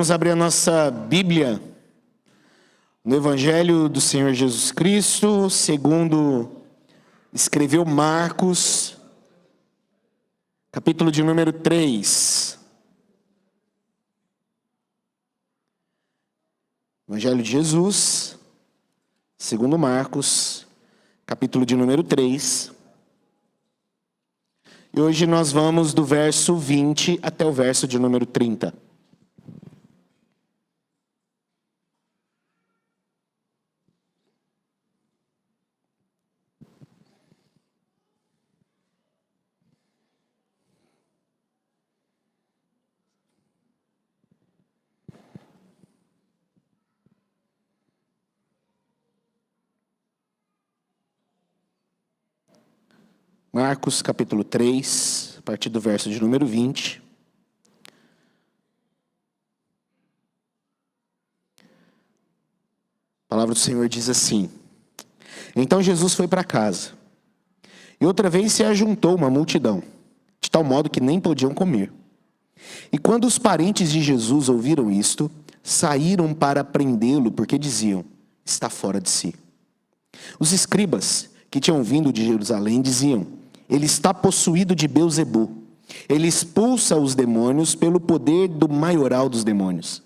Vamos abrir a nossa Bíblia no Evangelho do Senhor Jesus Cristo, segundo escreveu Marcos, capítulo de número 3. Evangelho de Jesus, segundo Marcos, capítulo de número 3. E hoje nós vamos do verso 20 até o verso de número 30. Marcos capítulo 3, a partir do verso de número 20. A palavra do Senhor diz assim: Então Jesus foi para casa, e outra vez se ajuntou uma multidão, de tal modo que nem podiam comer. E quando os parentes de Jesus ouviram isto, saíram para prendê-lo, porque diziam: está fora de si. Os escribas que tinham vindo de Jerusalém diziam: ele está possuído de Beelzebu. Ele expulsa os demônios pelo poder do maioral dos demônios.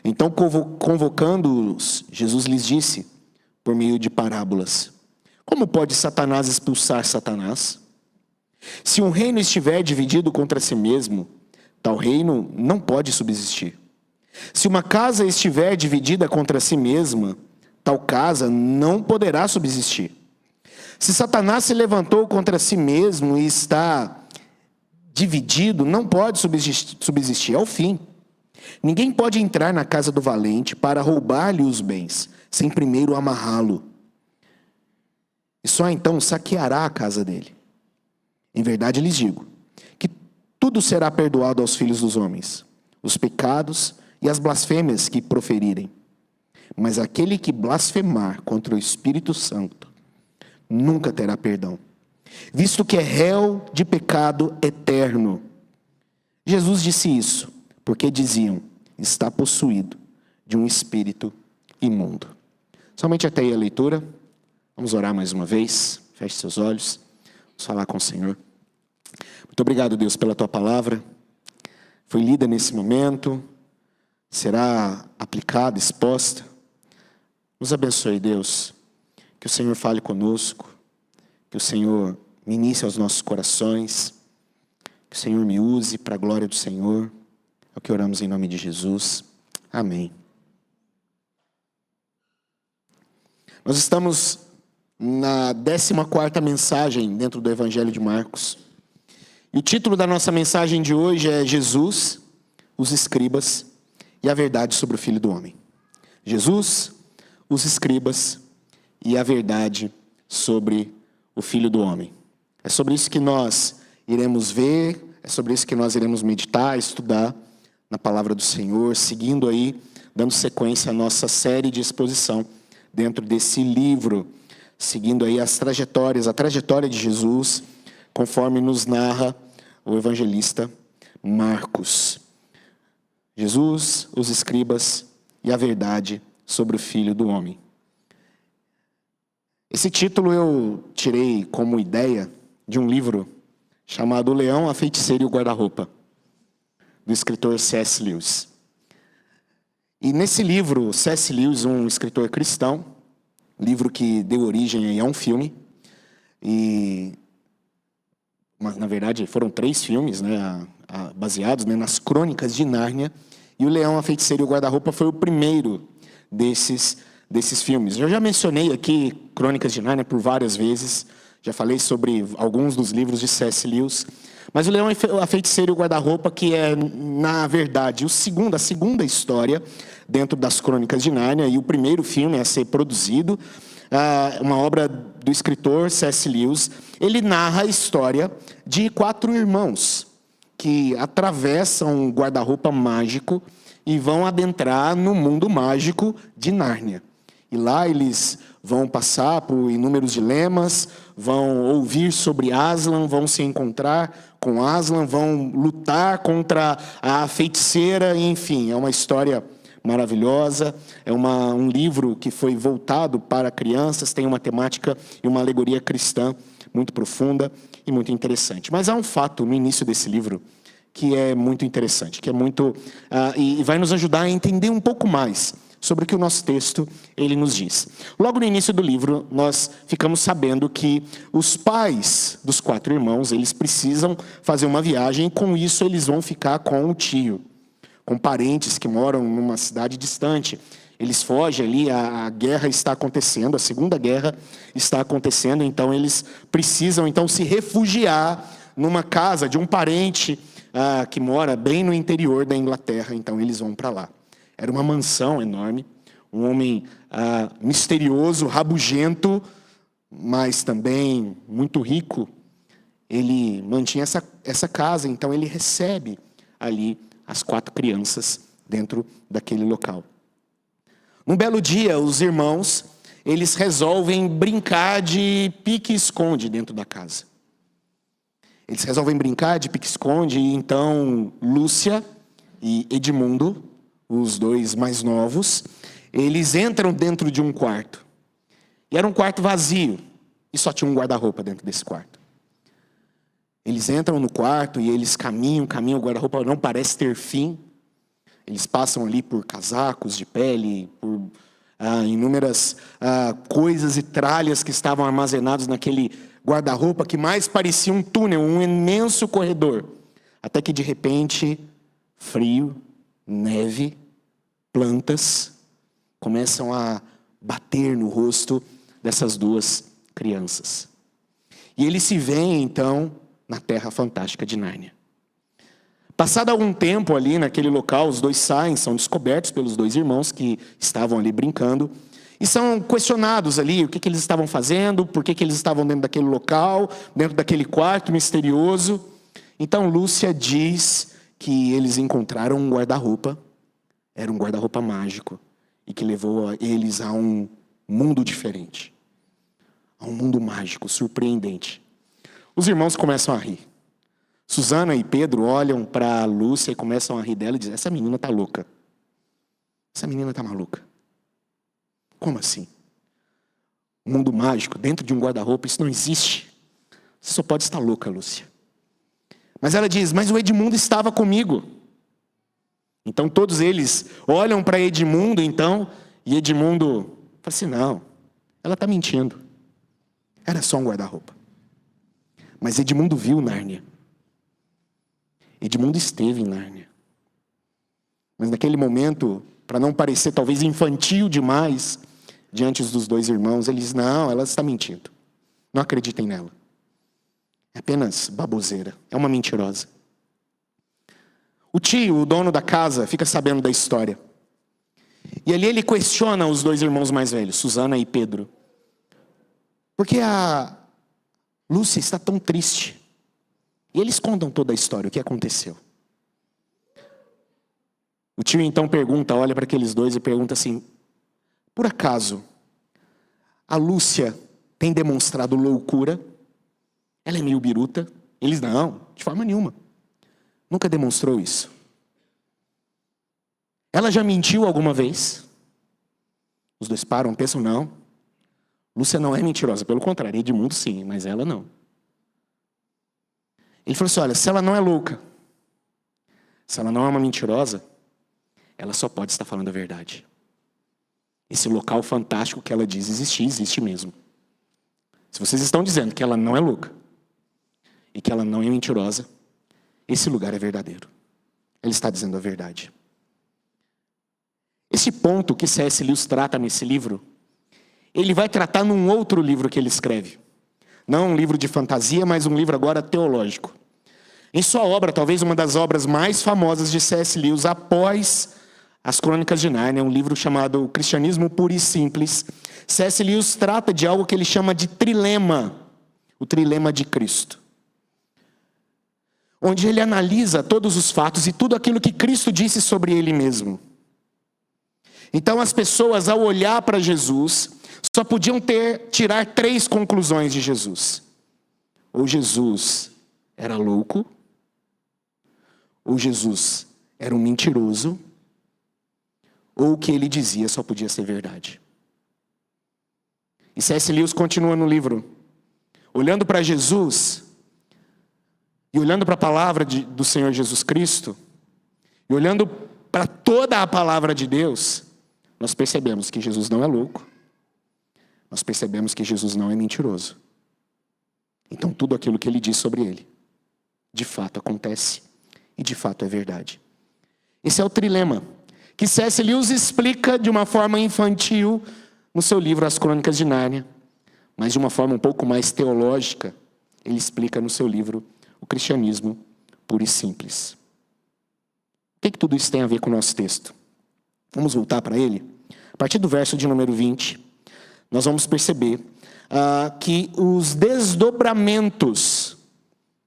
Então, convocando-os, Jesus lhes disse, por meio de parábolas: como pode Satanás expulsar Satanás? Se um reino estiver dividido contra si mesmo, tal reino não pode subsistir. Se uma casa estiver dividida contra si mesma, tal casa não poderá subsistir. Se Satanás se levantou contra si mesmo e está dividido, não pode subsistir ao fim. Ninguém pode entrar na casa do valente para roubar-lhe os bens, sem primeiro amarrá-lo. E só então saqueará a casa dele. Em verdade lhes digo, que tudo será perdoado aos filhos dos homens, os pecados e as blasfêmias que proferirem. Mas aquele que blasfemar contra o Espírito Santo nunca terá perdão, visto que é réu de pecado eterno. Jesus disse isso, porque diziam: está possuído de um espírito imundo. Somente até aí a leitura. Vamos orar mais uma vez. Feche seus olhos. Vamos falar com o Senhor. Muito obrigado, Deus, pela tua palavra. Foi lida nesse momento, será aplicada, exposta. Nos abençoe, Deus. Que o Senhor fale conosco, que o Senhor ministre aos nossos corações, que o Senhor me use para a glória do Senhor. É o que oramos em nome de Jesus. Amém. Nós estamos na 14ª mensagem dentro do Evangelho de Marcos. E o título da nossa mensagem de hoje é Jesus, os escribas e a verdade sobre o Filho do Homem. Jesus, os escribas e a verdade sobre o Filho do Homem. É sobre isso que nós iremos ver, é sobre isso que nós iremos meditar, estudar na palavra do Senhor, seguindo aí, dando sequência à nossa série de exposição dentro desse livro, seguindo aí a trajetória de Jesus, conforme nos narra o evangelista Marcos. Jesus, os escribas e a verdade sobre o Filho do Homem. Esse título eu tirei como ideia de um livro chamado O Leão, a Feiticeira e o Guarda-Roupa, do escritor C.S. Lewis. E nesse livro, C.S. Lewis, um escritor cristão, livro que deu origem a um filme, e na verdade foram 3 filmes, baseados nas Crônicas de Nárnia, e O Leão, a Feiticeira e o Guarda-Roupa foi o primeiro desses filmes. Eu já mencionei aqui Crônicas de Nárnia por várias vezes, já falei sobre alguns dos livros de C.S. Lewis, mas O Leão, a Feiticeira e o Guarda-Roupa, que é, na verdade, a segunda história dentro das Crônicas de Nárnia, e o primeiro filme a ser produzido, uma obra do escritor C.S. Lewis. Ele narra a história de 4 irmãos que atravessam um guarda-roupa mágico e vão adentrar no mundo mágico de Nárnia. E lá eles vão passar por inúmeros dilemas, vão ouvir sobre Aslan, vão se encontrar com Aslan, vão lutar contra a feiticeira, enfim, é uma história maravilhosa. É um livro que foi voltado para crianças, tem uma temática e uma alegoria cristã muito profunda e muito interessante. Mas há um fato no início desse livro que é muito interessante, que é muito e vai nos ajudar a entender um pouco mais sobre o que o nosso texto ele nos diz. Logo no início do livro, nós ficamos sabendo que os pais dos 4 irmãos, eles precisam fazer uma viagem, e com isso eles vão ficar com o tio, com parentes que moram numa cidade distante. Eles fogem ali, a guerra está acontecendo, a Segunda Guerra está acontecendo, então eles precisam então se refugiar numa casa de um parente que mora bem no interior da Inglaterra, então eles vão para lá. Era uma mansão enorme, um homem misterioso, rabugento, mas também muito rico. Ele mantinha essa casa, então ele recebe ali as 4 crianças dentro daquele local. Um belo dia, os irmãos, eles resolvem brincar de pique-esconde dentro da casa. Eles resolvem brincar de pique-esconde, e então Lúcia e Edmundo, os 2 mais novos, eles entram dentro de um quarto. E era um quarto vazio, e só tinha um guarda-roupa dentro desse quarto. Eles entram no quarto e eles caminham, o guarda-roupa não parece ter fim. Eles passam ali por casacos de pele, por inúmeras coisas e tralhas que estavam armazenados naquele guarda-roupa que mais parecia um túnel, um imenso corredor. Até que de repente, frio, neve, plantas começam a bater no rosto dessas 2 crianças. E eles se veem então na terra fantástica de Nárnia. Passado algum tempo ali naquele local, os 2 saem, são descobertos pelos 2 irmãos que estavam ali brincando, e são questionados ali o que eles estavam fazendo, por que eles estavam dentro daquele local, dentro daquele quarto misterioso. Então Lúcia diz que eles encontraram um guarda-roupa, era um guarda-roupa mágico, e que levou eles a um mundo diferente, a um mundo mágico, surpreendente. Os irmãos começam a rir. Susana e Pedro olham para Lúcia e começam a rir dela e dizem: essa menina está louca. Essa menina está maluca. Como assim? Um mundo mágico dentro de um guarda-roupa, isso não existe. Você só pode estar louca, Lúcia. Mas ela diz: mas o Edmundo estava comigo. Então todos eles olham para Edmundo, então, e Edmundo fala assim: não, ela está mentindo. Era só um guarda-roupa. Mas Edmundo viu Nárnia. Edmundo esteve em Nárnia. Mas naquele momento, para não parecer talvez infantil demais, diante dos 2 irmãos, ele diz: não, ela está mentindo. Não acreditem nela. É apenas baboseira, é uma mentirosa. O tio, o dono da casa, fica sabendo da história. E ali ele questiona os 2 irmãos mais velhos, Susana e Pedro. Por que a Lúcia está tão triste? E eles contam toda a história, o que aconteceu. O tio então pergunta, olha para aqueles 2 e pergunta assim: por acaso a Lúcia tem demonstrado loucura? Ela é meio biruta? Eles: não, de forma nenhuma. Nunca demonstrou isso. Ela já mentiu alguma vez? Os 2 param, pensam: não. Lúcia não é mentirosa, pelo contrário, Edmundo sim, mas ela não. Ele falou assim: olha, se ela não é louca, se ela não é uma mentirosa, ela só pode estar falando a verdade. Esse local fantástico que ela diz existir, existe mesmo. Se vocês estão dizendo que ela não é louca e que ela não é mentirosa, esse lugar é verdadeiro. Ele está dizendo a verdade. Esse ponto que C.S. Lewis trata nesse livro, ele vai tratar num outro livro que ele escreve. Não um livro de fantasia, mas um livro agora teológico. Em sua obra, talvez uma das obras mais famosas de C.S. Lewis, após As Crônicas de Nárnia, um livro chamado O Cristianismo Puro e Simples, C.S. Lewis trata de algo que ele chama de trilema, o trilema de Cristo. Onde ele analisa todos os fatos e tudo aquilo que Cristo disse sobre ele mesmo. Então as pessoas, ao olhar para Jesus, só podiam tirar 3 conclusões de Jesus. Ou Jesus era louco, ou Jesus era um mentiroso, ou o que ele dizia só podia ser verdade. E C.S. Lewis continua no livro, olhando para Jesus, e olhando para a palavra do Senhor Jesus Cristo, e olhando para toda a palavra de Deus, nós percebemos que Jesus não é louco, nós percebemos que Jesus não é mentiroso. Então tudo aquilo que ele diz sobre ele, de fato acontece, e de fato é verdade. Esse é o trilema, que C.S. Lewis explica de uma forma infantil no seu livro As Crônicas de Nárnia, mas de uma forma um pouco mais teológica, ele explica no seu livro O Cristianismo Puro e Simples. O que tudo isso tem a ver com o nosso texto? Vamos voltar para ele? A partir do verso de número 20, nós vamos perceber que os desdobramentos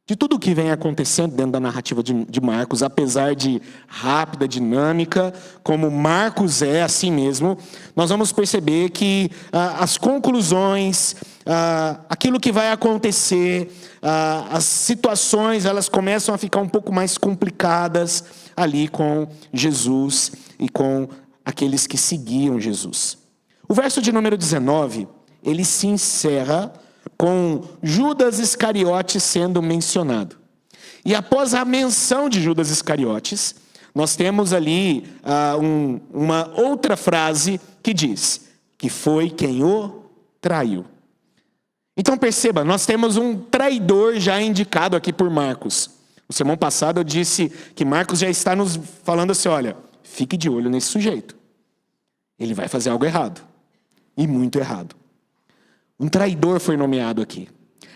de tudo o que vem acontecendo dentro da narrativa de Marcos, apesar de rápida, dinâmica, como Marcos é assim mesmo, nós vamos perceber que as conclusões, aquilo que vai acontecer, as situações, elas começam a ficar um pouco mais complicadas ali com Jesus e com aqueles que seguiam Jesus. O verso de número 19, ele se encerra com Judas Iscariotes sendo mencionado. E após a menção de Judas Iscariotes, nós temos ali uma outra frase que diz que foi quem o traiu. Então perceba, nós temos um traidor já indicado aqui por Marcos. No sermão passado eu disse que Marcos já está nos falando assim, olha, fique de olho nesse sujeito. Ele vai fazer algo errado. E muito errado. Um traidor foi nomeado aqui.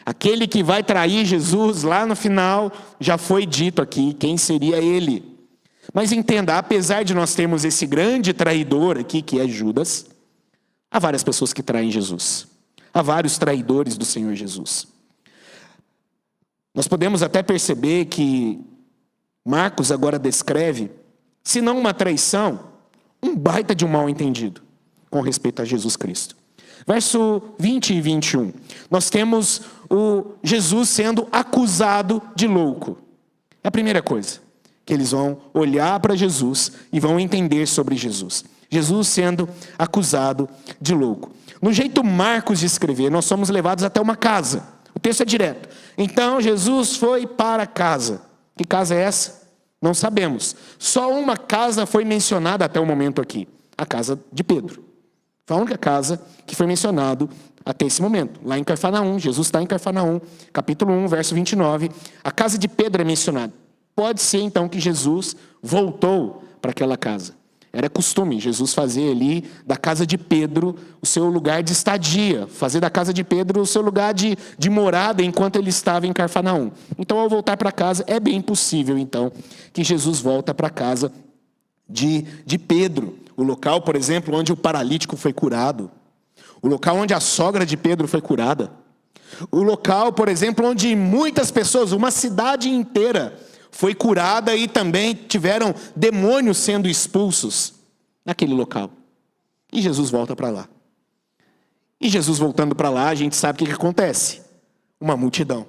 Aquele que vai trair Jesus, lá no final, já foi dito aqui quem seria ele. Mas entenda, apesar de nós termos esse grande traidor aqui, que é Judas, há várias pessoas que traem Jesus. Há vários traidores do Senhor Jesus. Nós podemos até perceber que Marcos agora descreve, se não uma traição, um baita de um mal-entendido com respeito a Jesus Cristo. Verso 20 e 21, nós temos o Jesus sendo acusado de louco. É a primeira coisa, que eles vão olhar para Jesus e vão entender sobre Jesus. Jesus sendo acusado de louco. No jeito Marcos de escrever, nós somos levados até uma casa. O texto é direto. Então Jesus foi para casa. Que casa é essa? Não sabemos. Só uma casa foi mencionada até o momento aqui. A casa de Pedro. Foi a única casa que foi mencionado até esse momento. Lá em Cafarnaum, Jesus está em Cafarnaum, capítulo 1, verso 29. A casa de Pedro é mencionada. Pode ser então que Jesus voltou para aquela casa. Era costume Jesus fazer ali da casa de Pedro o seu lugar de estadia. Fazer da casa de Pedro o seu lugar de morada enquanto ele estava em Cafarnaum. Então ao voltar para casa é bem possível então que Jesus volta para a casa de Pedro. O local, por exemplo, onde o paralítico foi curado. O local onde a sogra de Pedro foi curada. O local, por exemplo, onde muitas pessoas, uma cidade inteira, foi curada e também tiveram demônios sendo expulsos naquele local. E Jesus volta para lá. E Jesus voltando para lá, a gente sabe o que acontece. Uma multidão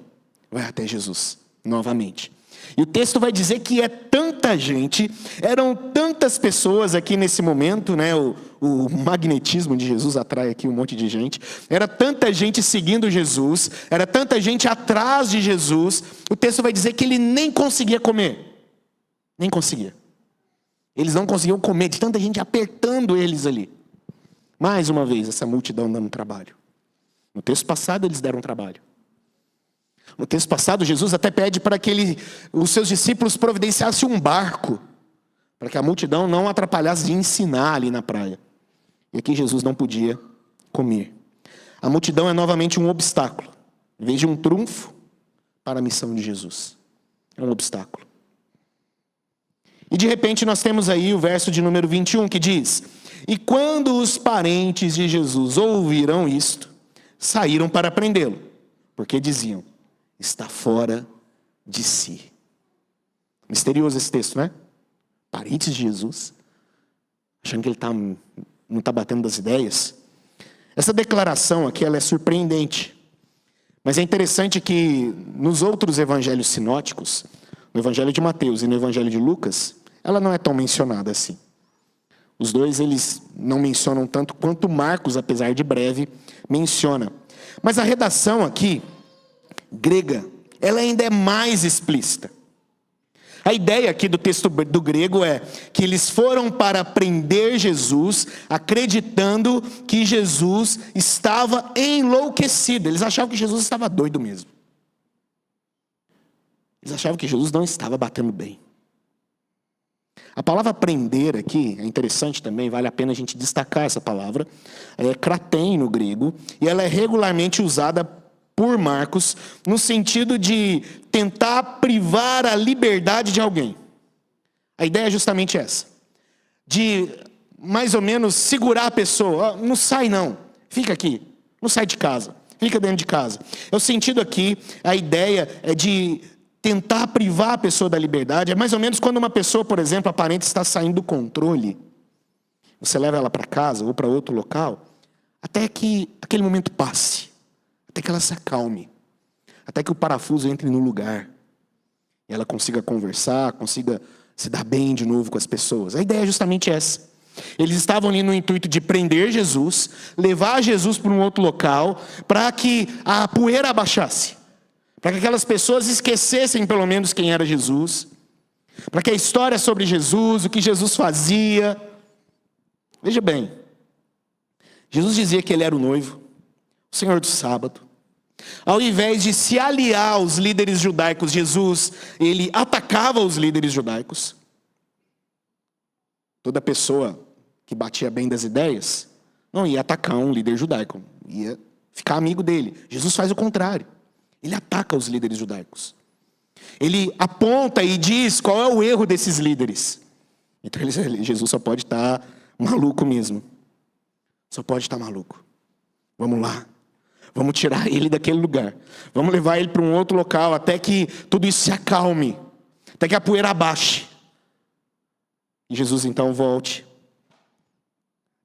vai até Jesus novamente. E o texto vai dizer que é tanta gente, eram tantas pessoas aqui nesse momento, né? O magnetismo de Jesus atrai aqui um monte de gente. Era tanta gente seguindo Jesus, era tanta gente atrás de Jesus. O texto vai dizer que ele nem conseguia comer. Nem conseguia. Eles não conseguiam comer, de tanta gente apertando eles ali. Mais uma vez, essa multidão dando trabalho. No texto passado, eles deram trabalho. No texto passado, Jesus até pede para que os seus discípulos providenciassem um barco, para que a multidão não atrapalhasse de ensinar ali na praia. E aqui Jesus não podia comer. A multidão é novamente um obstáculo, em vez de um trunfo para a missão de Jesus. É um obstáculo. E de repente nós temos aí o verso de número 21 que diz: e quando os parentes de Jesus ouviram isto, saíram para prendê-lo, porque diziam: está fora de si. Misterioso esse texto, né? Parentes de Jesus achando que ele não está batendo das ideias. Essa declaração aqui ela é surpreendente. Mas é interessante que nos outros evangelhos sinóticos, no evangelho de Mateus e no evangelho de Lucas, ela não é tão mencionada assim. Os dois, eles não mencionam tanto quanto Marcos, apesar de breve, menciona. Mas a redação aqui, grega, ela ainda é mais explícita. A ideia aqui do texto do grego é que eles foram para prender Jesus, acreditando que Jesus estava enlouquecido. Eles achavam que Jesus estava doido mesmo. Eles achavam que Jesus não estava batendo bem. A palavra prender aqui é interessante também, vale a pena a gente destacar essa palavra. É kraten no grego, e ela é regularmente usada por Marcos, no sentido de tentar privar a liberdade de alguém. A ideia é justamente essa. De, mais ou menos, segurar a pessoa. Não sai não, fica aqui. Não sai de casa, fica dentro de casa. É o sentido aqui, a ideia é de tentar privar a pessoa da liberdade. É mais ou menos quando uma pessoa, por exemplo, aparente está saindo do controle. Você leva ela para casa ou para outro local, até que aquele momento passe. Até que ela se acalme. Até que o parafuso entre no lugar. E ela consiga conversar, consiga se dar bem de novo com as pessoas. A ideia é justamente essa. Eles estavam ali no intuito de prender Jesus, levar Jesus para um outro local, para que a poeira abaixasse. Para que aquelas pessoas esquecessem pelo menos quem era Jesus. Para que a história sobre Jesus, o que Jesus fazia. Veja bem. Jesus dizia que ele era o noivo, o Senhor do sábado. Ao invés de se aliar aos líderes judaicos, Jesus, ele atacava os líderes judaicos. Toda pessoa que batia bem das ideias, não ia atacar um líder judaico, ia ficar amigo dele. Jesus faz o contrário. Ele ataca os líderes judaicos. Ele aponta e diz qual é o erro desses líderes. Então Jesus só pode estar maluco mesmo. Só pode estar maluco. Vamos lá. Vamos tirar ele daquele lugar. Vamos levar ele para um outro local até que tudo isso se acalme. Até que a poeira abaixe. E Jesus então volte.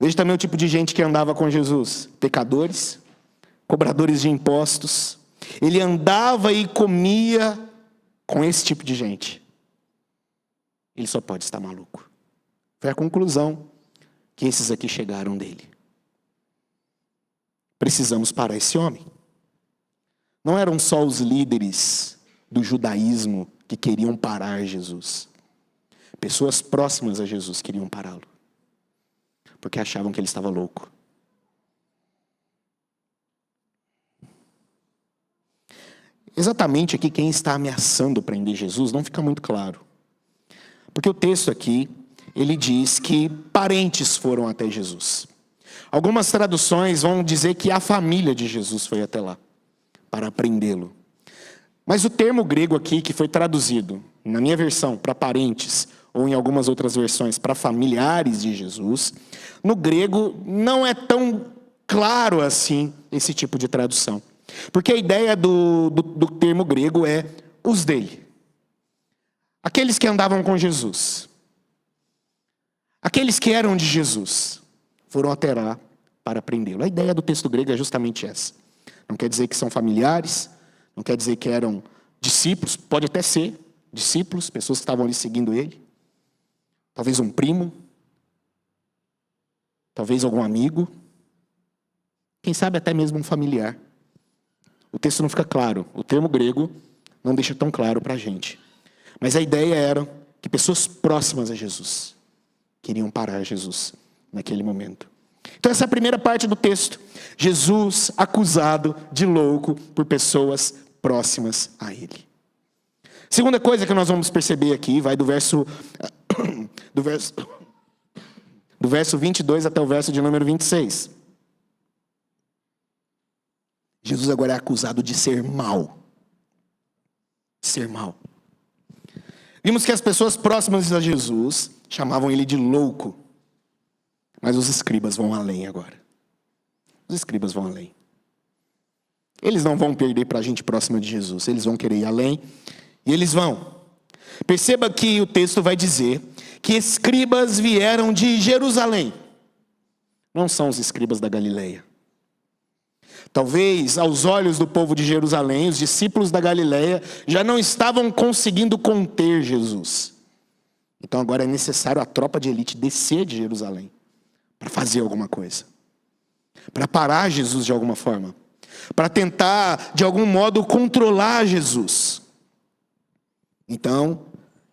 Veja também o tipo de gente que andava com Jesus. Pecadores, cobradores de impostos. Ele andava e comia com esse tipo de gente. Ele só pode estar maluco. Foi a conclusão que esses aqui chegaram dele. Precisamos parar esse homem. Não eram só os líderes do judaísmo que queriam parar Jesus. Pessoas próximas a Jesus queriam pará-lo. Porque achavam que ele estava louco. Exatamente aqui quem está ameaçando prender Jesus não fica muito claro. Porque o texto aqui, ele diz que parentes foram até Jesus. Algumas traduções vão dizer que a família de Jesus foi até lá para prendê-lo. Mas o termo grego aqui, que foi traduzido, na minha versão, para parentes, ou em algumas outras versões, para familiares de Jesus, no grego não é tão claro assim esse tipo de tradução. Porque a ideia do termo grego é os dele. Aqueles que andavam com Jesus. Aqueles que eram de Jesus. Foram até lá para prendê-lo. A ideia do texto grego é justamente essa. Não quer dizer que são familiares, não quer dizer que eram discípulos, pode até ser discípulos, pessoas que estavam ali seguindo ele. Talvez um primo, talvez algum amigo, quem sabe até mesmo um familiar. O texto não fica claro, o termo grego não deixa tão claro para a gente. Mas a ideia era que pessoas próximas a Jesus queriam parar Jesus naquele momento. Então essa é a primeira parte do texto. Jesus acusado de louco por pessoas próximas a ele. Segunda coisa que nós vamos perceber aqui, vai do verso 22 até o verso de número 26. Jesus agora é acusado de ser mau. Ser mau. Vimos que as pessoas próximas a Jesus chamavam ele de louco. Mas os escribas vão além agora. Os escribas vão além. Eles não vão perder para a gente próxima de Jesus. Eles vão querer ir além. E eles vão. Perceba que o texto vai dizer que escribas vieram de Jerusalém. Não são os escribas da Galileia. Talvez, aos olhos do povo de Jerusalém, os discípulos da Galileia já não estavam conseguindo conter Jesus. Então agora é necessário a tropa de elite descer de Jerusalém para fazer alguma coisa, para parar Jesus de alguma forma, para tentar de algum modo controlar Jesus. Então,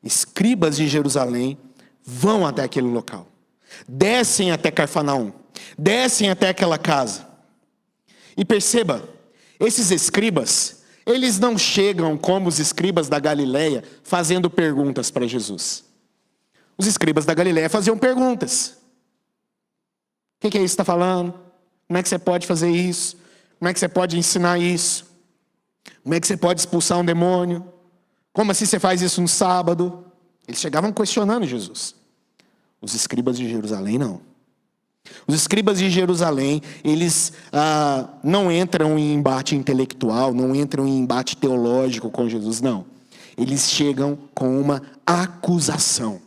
escribas de Jerusalém vão até aquele local, descem até Cafarnaum, descem até aquela casa. E perceba, esses escribas, eles não chegam como os escribas da Galileia fazendo perguntas para Jesus. Os escribas da Galileia faziam perguntas. O que é isso que está falando? Como é que você pode fazer isso? Como é que você pode ensinar isso? Como é que você pode expulsar um demônio? Como assim você faz isso no sábado? Eles chegavam questionando Jesus. Os escribas de Jerusalém não. Os escribas de Jerusalém, eles não entram em embate intelectual, não entram em embate teológico com Jesus, não. Eles chegam com uma acusação.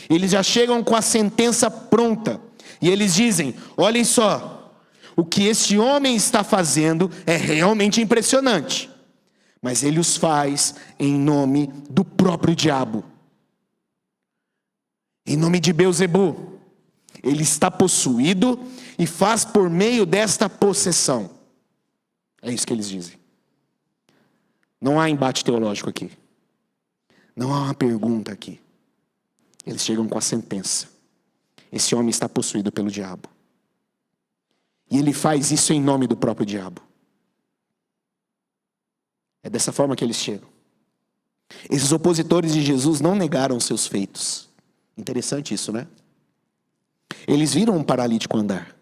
Eles já chegam com a sentença pronta. E eles dizem, olhem só, o que este homem está fazendo é realmente impressionante. Mas ele os faz em nome do próprio diabo. Em nome de Beelzebu. Ele está possuído e faz por meio desta possessão. É isso que eles dizem. Não há embate teológico aqui. Não há uma pergunta aqui. Eles chegam com a sentença. Esse homem está possuído pelo diabo. E ele faz isso em nome do próprio diabo. É dessa forma que eles chegam. Esses opositores de Jesus não negaram seus feitos. Interessante isso, né? Eles viram um paralítico andar.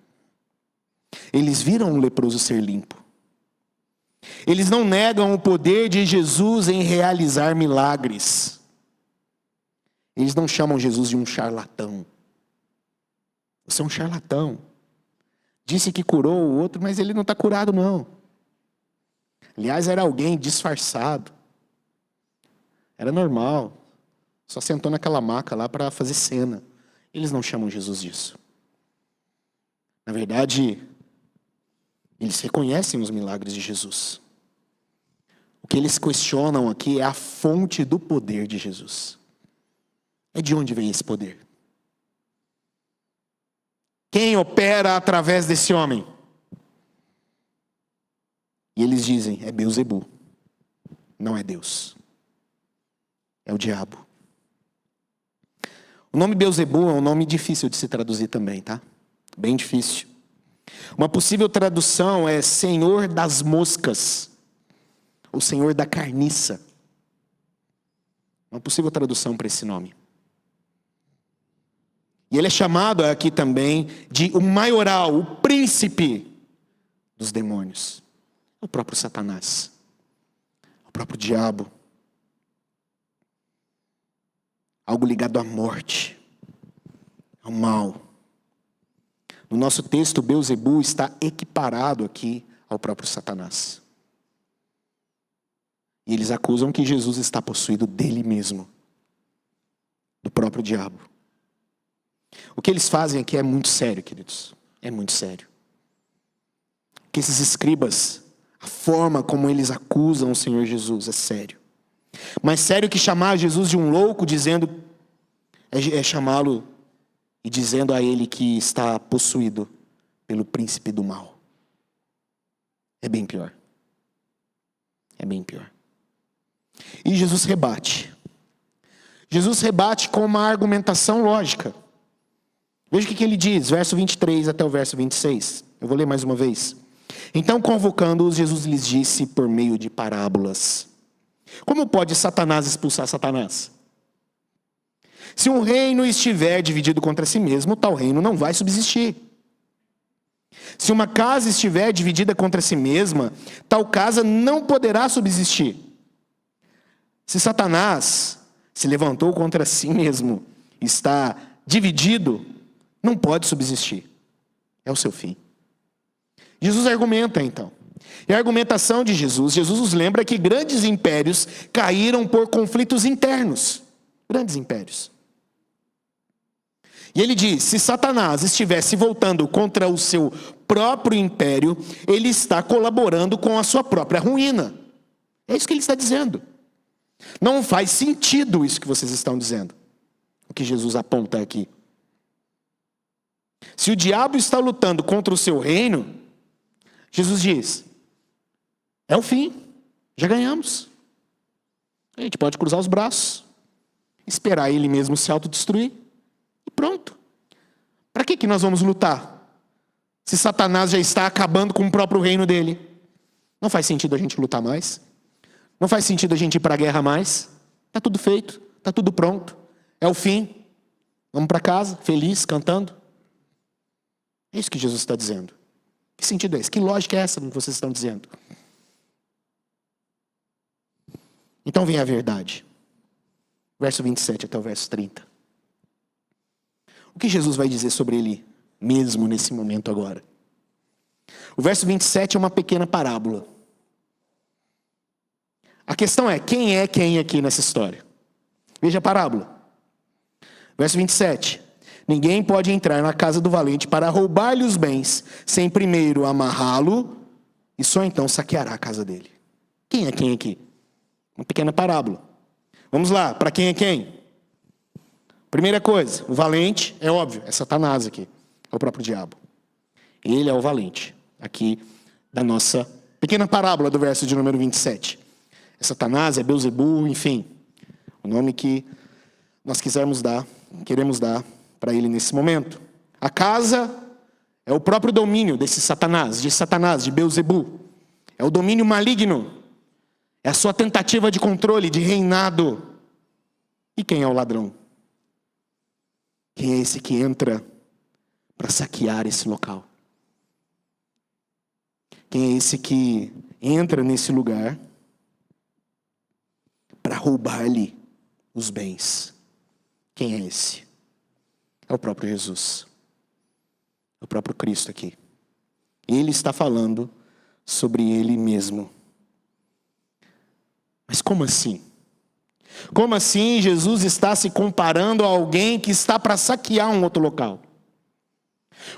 Eles viram um leproso ser limpo. Eles não negam o poder de Jesus em realizar milagres. Eles não chamam Jesus de um charlatão. Você é um charlatão. Disse que curou o outro, mas ele não está curado não. Aliás, era alguém disfarçado. Era normal. Só sentou naquela maca lá para fazer cena. Eles não chamam Jesus disso. Na verdade, eles reconhecem os milagres de Jesus. O que eles questionam aqui é a fonte do poder de Jesus. É de onde vem esse poder? Quem opera através desse homem? E eles dizem, é Beelzebu. Não é Deus. É o diabo. O nome Beelzebu é um nome difícil de se traduzir também, tá? Bem difícil. Uma possível tradução é Senhor das moscas. Ou Senhor da carniça. Uma possível tradução para esse nome. E ele é chamado aqui também de o maioral, o príncipe dos demônios. O próprio Satanás. O próprio diabo. Algo ligado à morte, ao mal. No nosso texto, Beelzebu está equiparado aqui ao próprio Satanás. E eles acusam que Jesus está possuído dele mesmo, do próprio diabo. O que eles fazem aqui é muito sério, queridos. É muito sério. Que esses escribas, a forma como eles acusam o Senhor Jesus é sério. Mas sério que chamar Jesus de um louco, dizendo, é chamá-lo e dizendo a ele que está possuído pelo príncipe do mal. É bem pior. É bem pior. E Jesus rebate. Jesus rebate com uma argumentação lógica. Veja o que ele diz, verso 23 até o verso 26. Eu vou ler mais uma vez. Então, convocando-os, Jesus lhes disse por meio de parábolas. Como pode Satanás expulsar Satanás? Se um reino estiver dividido contra si mesmo, tal reino não vai subsistir. Se uma casa estiver dividida contra si mesma, tal casa não poderá subsistir. Se Satanás se levantou contra si mesmo, está dividido, não pode subsistir. É o seu fim. Jesus argumenta então. E a argumentação de Jesus nos lembra que grandes impérios caíram por conflitos internos. Grandes impérios. E ele diz: se Satanás estivesse voltando contra o seu próprio império, ele está colaborando com a sua própria ruína. É isso que ele está dizendo. Não faz sentido isso que vocês estão dizendo. O que Jesus aponta aqui. Se o diabo está lutando contra o seu reino, Jesus diz: é o fim, já ganhamos. A gente pode cruzar os braços, esperar ele mesmo se autodestruir e pronto. Para que nós vamos lutar? Se Satanás já está acabando com o próprio reino dele. Não faz sentido a gente lutar mais. Não faz sentido a gente ir para a guerra mais. Está tudo feito, está tudo pronto. É o fim. Vamos para casa, feliz, cantando. É isso que Jesus está dizendo. Que sentido é esse? Que lógica é essa que vocês estão dizendo? Então vem a verdade. Verso 27 até o verso 30. O que Jesus vai dizer sobre ele mesmo nesse momento agora? O verso 27 é uma pequena parábola. A questão é quem aqui nessa história? Veja a parábola. Verso 27. Ninguém pode entrar na casa do valente para roubar-lhe os bens, sem primeiro amarrá-lo, e só então saqueará a casa dele. Quem é quem aqui? Uma pequena parábola. Vamos lá, para quem é quem? Primeira coisa, o valente, é óbvio, é Satanás aqui. É o próprio diabo. Ele é o valente, aqui da nossa pequena parábola do verso de número 27. É Satanás, é Belzebu, enfim. O nome que nós queremos dar para ele nesse momento. A casa é o próprio domínio desse Satanás, de Belzebu. É o domínio maligno. É a sua tentativa de controle, de reinado. E quem é o ladrão? Quem é esse que entra para saquear esse local? Quem é esse que entra nesse lugar para roubar-lhe os bens? Quem é esse? É o próprio Jesus. É o próprio Cristo aqui. Ele está falando sobre ele mesmo. Mas como assim? Como assim Jesus está se comparando a alguém que está para saquear um outro local?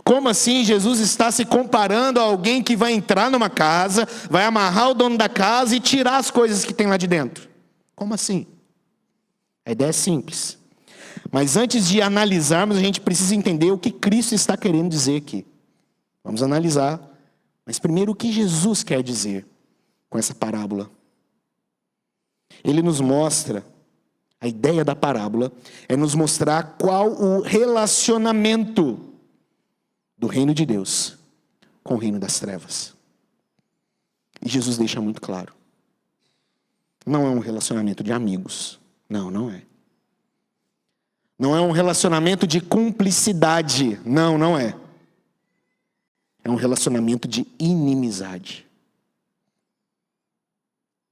Como assim Jesus está se comparando a alguém que vai entrar numa casa, vai amarrar o dono da casa e tirar as coisas que tem lá de dentro? Como assim? A ideia é simples. Mas antes de analisarmos, a gente precisa entender o que Cristo está querendo dizer aqui. Vamos analisar. Mas primeiro, o que Jesus quer dizer com essa parábola? Ele nos mostra, a ideia da parábola é nos mostrar qual o relacionamento do reino de Deus com o reino das trevas. E Jesus deixa muito claro. Não é um relacionamento de amigos. Não é. Não é um relacionamento de cumplicidade. Não é. É um relacionamento de inimizade.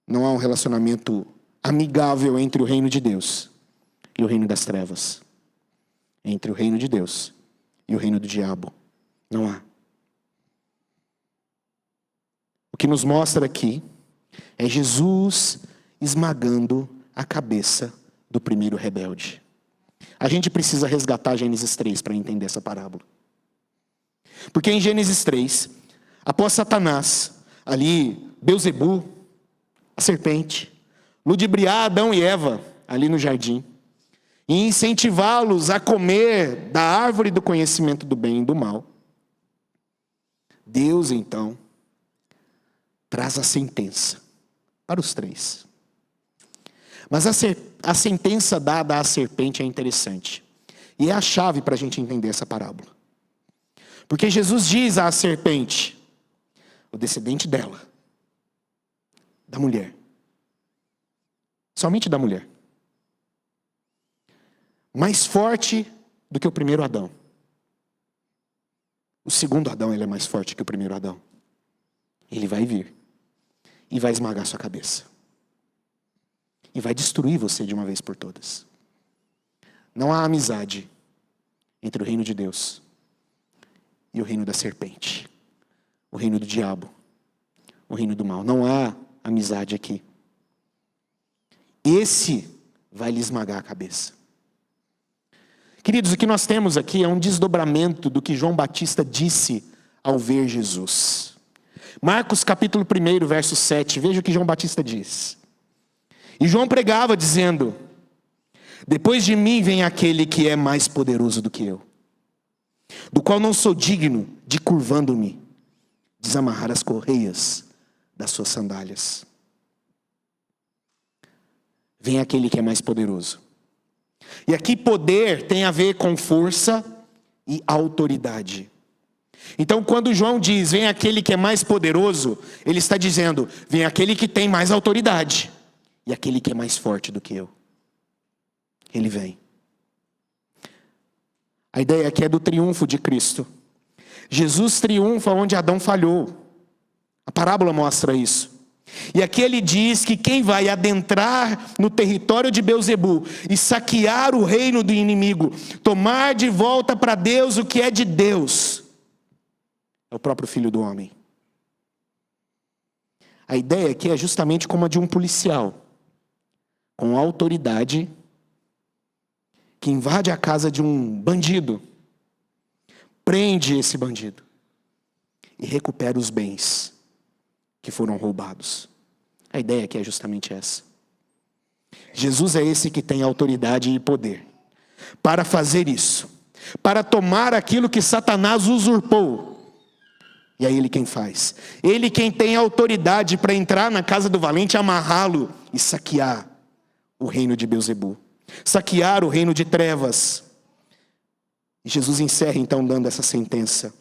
Não há um relacionamento amigável entre o reino de Deus e o reino das trevas. Entre o reino de Deus e o reino do diabo. Não há. O que nos mostra aqui é Jesus esmagando a cabeça do primeiro rebelde. A gente precisa resgatar Gênesis 3 para entender essa parábola. Porque em Gênesis 3, após Satanás, ali, Belzebu, a serpente, ludibriar Adão e Eva ali no jardim, e incentivá-los a comer da árvore do conhecimento do bem e do mal, Deus, então, traz a sentença para os três. Mas a sentença dada à serpente é interessante. E é a chave para a gente entender essa parábola. Porque Jesus diz à serpente, o descendente dela, da mulher, somente da mulher, mais forte do que o primeiro Adão. O segundo Adão, ele é mais forte que o primeiro Adão. Ele vai vir e vai esmagar sua cabeça. E vai destruir você de uma vez por todas. Não há amizade entre o reino de Deus e o reino da serpente. O reino do diabo. O reino do mal. Não há amizade aqui. Esse vai lhe esmagar a cabeça. Queridos, o que nós temos aqui é um desdobramento do que João Batista disse ao ver Jesus. Marcos capítulo 1, verso 7, veja o que João Batista diz. E João pregava dizendo: depois de mim vem aquele que é mais poderoso do que eu, do qual não sou digno de, curvando-me, desamarrar as correias das suas sandálias. Vem aquele que é mais poderoso. E aqui poder tem a ver com força e autoridade. Então quando João diz, vem aquele que é mais poderoso, ele está dizendo, vem aquele que tem mais autoridade. E aquele que é mais forte do que eu. Ele vem. A ideia aqui é do triunfo de Cristo. Jesus triunfa onde Adão falhou. A parábola mostra isso. E aqui ele diz que quem vai adentrar no território de Beelzebu e saquear o reino do inimigo, tomar de volta para Deus o que é de Deus, é o próprio Filho do Homem. A ideia aqui é justamente como a de um policial, com autoridade, que invade a casa de um bandido, prende esse bandido e recupera os bens que foram roubados. A ideia aqui é justamente essa. Jesus é esse que tem autoridade e poder para fazer isso, para tomar aquilo que Satanás usurpou. E é ele quem faz. Ele quem tem autoridade para entrar na casa do valente, amarrá-lo e saquear o reino de Beelzebu, saquear o reino de trevas. E Jesus encerra então dando essa sentença: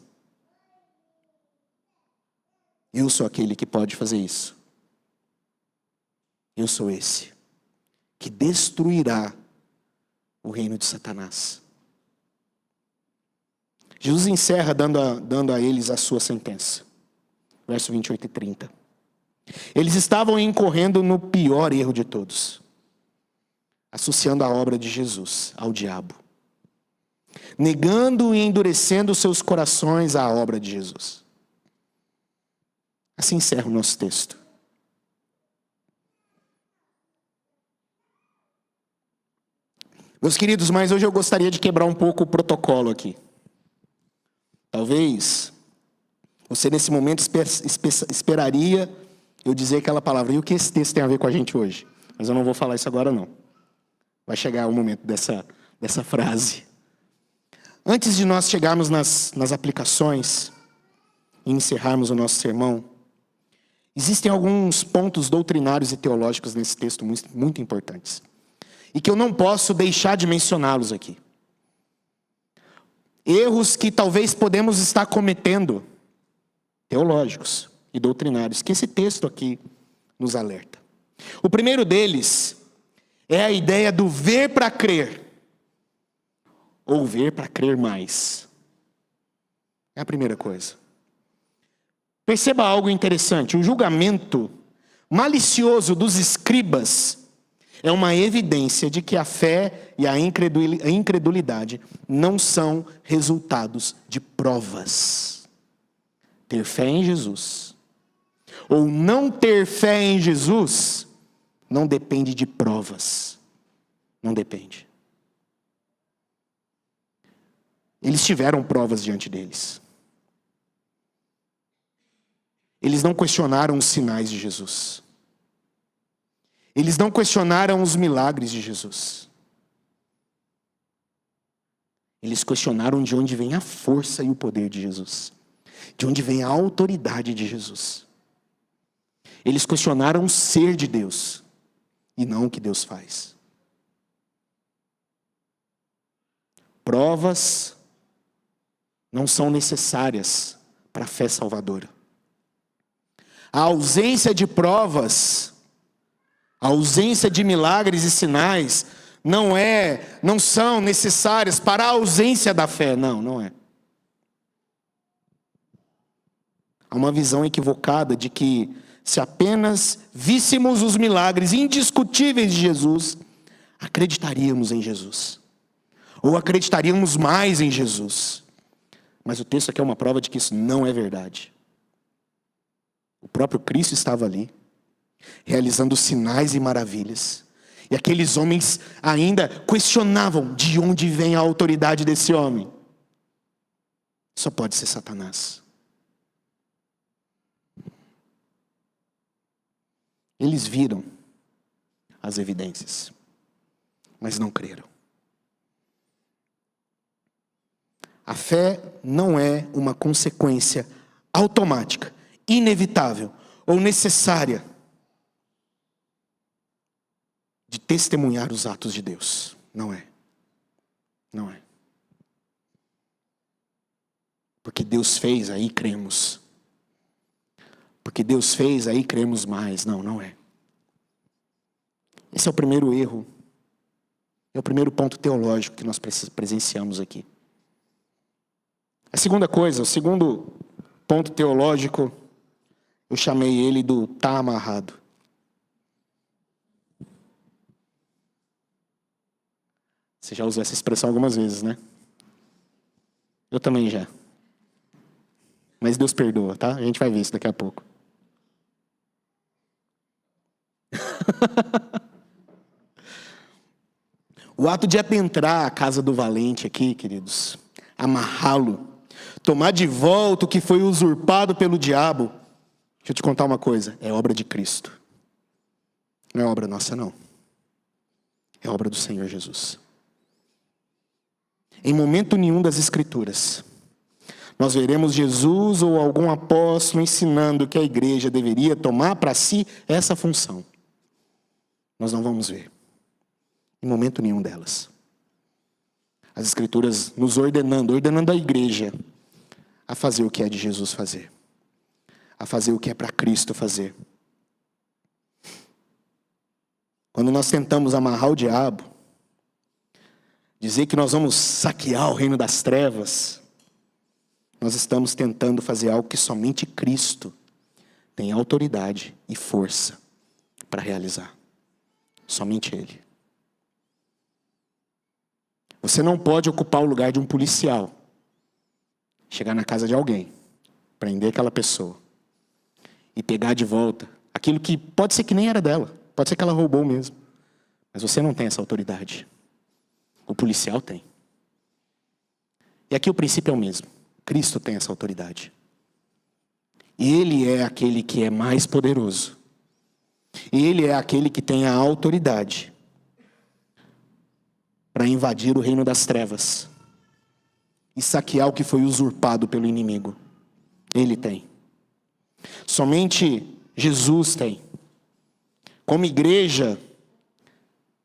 eu sou aquele que pode fazer isso. Eu sou esse que destruirá o reino de Satanás. Jesus encerra dando a eles a sua sentença. Verso 28 e 30. Eles estavam incorrendo no pior erro de todos, associando a obra de Jesus ao diabo, negando e endurecendo seus corações à obra de Jesus. Assim encerra o nosso texto. Meus queridos, mas hoje eu gostaria de quebrar um pouco o protocolo aqui. Talvez você nesse momento esperaria eu dizer aquela palavra. E o que esse texto tem a ver com a gente hoje? Mas eu não vou falar isso agora não. Vai chegar o momento dessa frase. Antes de nós chegarmos nas aplicações e encerrarmos o nosso sermão, existem alguns pontos doutrinários e teológicos nesse texto muito importantes. E que eu não posso deixar de mencioná-los aqui. Erros que talvez podemos estar cometendo, teológicos e doutrinários, que esse texto aqui nos alerta. O primeiro deles é a ideia do ver para crer, ou ver para crer mais. É a primeira coisa. Perceba algo interessante: o julgamento malicioso dos escribas é uma evidência de que a fé e a incredulidade não são resultados de provas. Ter fé em Jesus ou não ter fé em Jesus não depende de provas. Não depende. Eles tiveram provas diante deles. Eles não questionaram os sinais de Jesus. Eles não questionaram os milagres de Jesus. Eles questionaram de onde vem a força e o poder de Jesus. De onde vem a autoridade de Jesus. Eles questionaram o ser de Deus e não o que Deus faz. Provas não são necessárias para a fé salvadora. A ausência de provas, a ausência de milagres e sinais não são necessárias para a ausência da fé. Não é. Há uma visão equivocada de que se apenas víssemos os milagres indiscutíveis de Jesus, acreditaríamos em Jesus. Ou acreditaríamos mais em Jesus. Mas o texto aqui é uma prova de que isso não é verdade. O próprio Cristo estava ali, realizando sinais e maravilhas. E aqueles homens ainda questionavam de onde vem a autoridade desse homem. Só pode ser Satanás. Eles viram as evidências, mas não creram. A fé não é uma consequência automática, inevitável ou necessária de testemunhar os atos de Deus. Não é. Não é. Porque Deus fez, aí cremos. Porque Deus fez, aí cremos mais. Não, não é. Esse é o primeiro erro. É o primeiro ponto teológico que nós presenciamos aqui. A segunda coisa, o segundo ponto teológico, eu chamei ele do tá amarrado. Você já usou essa expressão algumas vezes, né? Eu também já. Mas Deus perdoa, tá? A gente vai ver isso daqui a pouco. O ato de adentrar a casa do valente aqui, queridos, amarrá-lo, tomar de volta o que foi usurpado pelo diabo, deixa eu te contar uma coisa, é obra de Cristo. Não é obra nossa, não. É obra do Senhor Jesus. Em momento nenhum das Escrituras, nós veremos Jesus ou algum apóstolo ensinando que a igreja deveria tomar para si essa função. Nós não vamos ver. Em momento nenhum delas. As Escrituras nos ordenando a igreja a fazer o que é de Jesus fazer. A fazer o que é para Cristo fazer. Quando nós tentamos amarrar o diabo, dizer que nós vamos saquear o reino das trevas, nós estamos tentando fazer algo que somente Cristo tem autoridade e força para realizar. Somente Ele. Você não pode ocupar o lugar de um policial. Chegar na casa de alguém, prender aquela pessoa e pegar de volta aquilo que pode ser que nem era dela, pode ser que ela roubou mesmo. Mas você não tem essa autoridade. O policial tem. E aqui o princípio é o mesmo. Cristo tem essa autoridade. Ele é aquele que é mais poderoso. Ele é aquele que tem a autoridade para invadir o reino das trevas e saquear o que foi usurpado pelo inimigo. Ele tem. Somente Jesus tem. Como igreja,